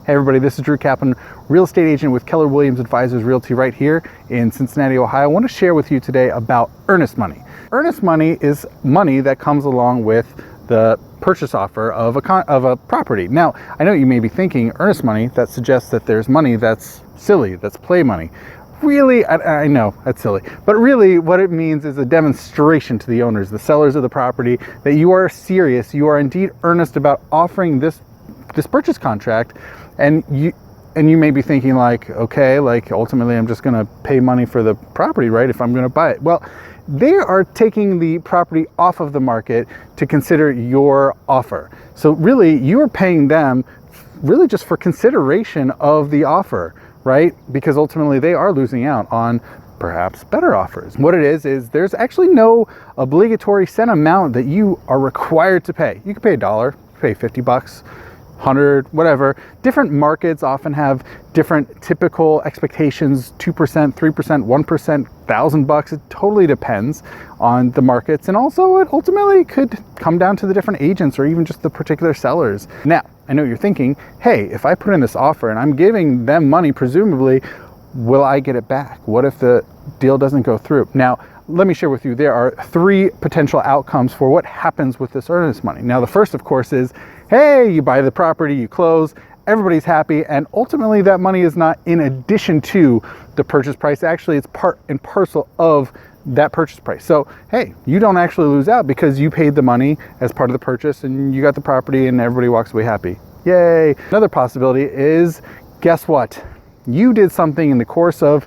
Hey everybody, this is Drew Kaplan, real estate agent with Keller Williams Advisors Realty right here in Cincinnati, Ohio. I want to share with you today about earnest money. Earnest money is money that comes along with the purchase offer of a property. Now, I know you may be thinking earnest money, that suggests that there's money that's silly, that's play money. Really, I know that's silly, but really what it means is a demonstration to the owners, the sellers of the property, that you are serious, you are indeed earnest about offering this purchase contract. And you may be thinking like, okay, like ultimately I'm just gonna pay money for the property, right? If I'm gonna buy it. Well, they are taking the property off of the market to consider your offer. So really you are paying them really just for consideration of the offer, right? Because ultimately they are losing out on perhaps better offers. What it is there's actually no obligatory set amount that you are required to pay. You can pay $1, pay $50, 100, whatever. Different markets often have different typical expectations, 2%, 3%, 1%, $1,000. It totally depends on the markets. And also it ultimately could come down to the different agents or even just the particular sellers. Now, I know you're thinking, hey, if I put in this offer and I'm giving them money, presumably, will I get it back? What if the deal doesn't go through? Now, let me share with you, there are 3 potential outcomes for what happens with this earnest money. Now, the first, of course, is, hey, you buy the property, you close, everybody's happy, and ultimately that money is not in addition to the purchase price. Actually, it's part and parcel of that purchase price. So, hey, you don't actually lose out because you paid the money as part of the purchase and you got the property and everybody walks away happy. Yay. Another possibility is, guess what? You did something in the course of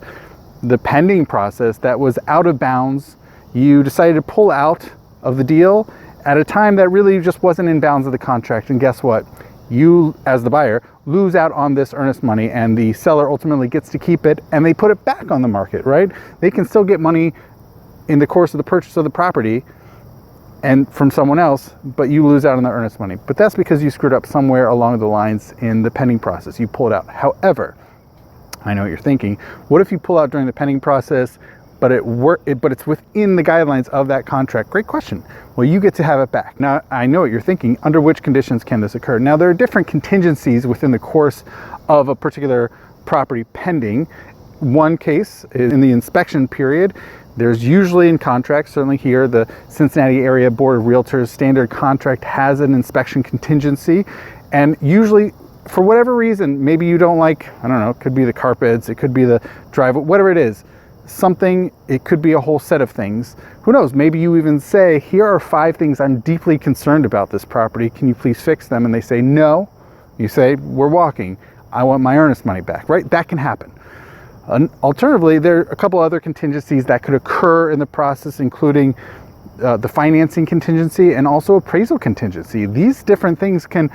the pending process that was out of bounds. You decided to pull out of the deal at a time that really just wasn't in bounds of the contract. And guess what? You, as the buyer, lose out on this earnest money and the seller ultimately gets to keep it and they put it back on the market, right? They can still get money in the course of the purchase of the property and from someone else, but you lose out on the earnest money. But that's because you screwed up somewhere along the lines in the pending process. You pulled out. However, I know what you're thinking. What if you pull out during the pending process, but it's within the guidelines of that contract? Great question. Well, you get to have it back. Now, I know what you're thinking. Under which conditions can this occur? Now, there are different contingencies within the course of a particular property pending. One case is in the inspection period. There's usually in contracts, certainly here, the Cincinnati Area Board of Realtors standard contract has an inspection contingency. And usually, for whatever reason, maybe you don't like, I don't know, it could be the carpets, it could be the driveway, whatever it is, something, it could be a whole set of things. Who knows, maybe you even say, here are 5 things I'm deeply concerned about this property. Can you please fix them? And they say, no. You say, we're walking. I want my earnest money back, right? That can happen. Alternatively, there are a couple other contingencies that could occur in the process, including the financing contingency and also appraisal contingency. These different things can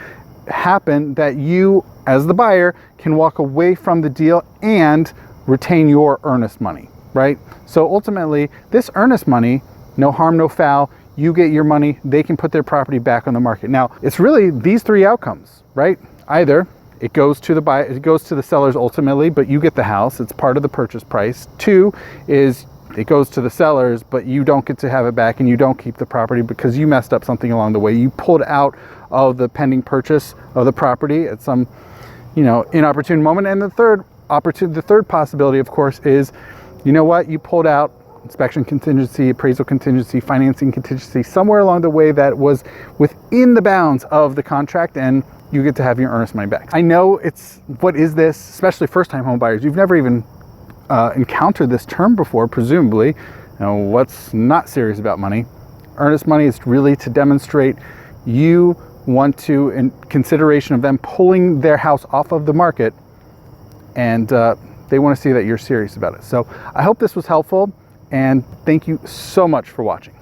happen that you, as the buyer, can walk away from the deal and retain your earnest money, right? So ultimately, this earnest money, no harm, no foul, you get your money, they can put their property back on the market. Now, it's really these 3 outcomes, right? Either it goes to the buyer, it goes to the sellers ultimately, but you get the house, it's part of the purchase price. 2 is it goes to the sellers, but you don't get to have it back and you don't keep the property because you messed up something along the way. You pulled out of the pending purchase of the property at some, inopportune moment. And the third possibility, of course, is, you know what, you pulled out inspection contingency, appraisal contingency, financing contingency, somewhere along the way that was within the bounds of the contract, and you get to have your earnest money back. I know what is this, especially first-time home buyers? You've never even encountered this term before, presumably. What's not serious about money? Earnest money is really to demonstrate you want to, in consideration of them pulling their house off of the market, and they want to see that you're serious about it. So I hope this was helpful, and thank you so much for watching.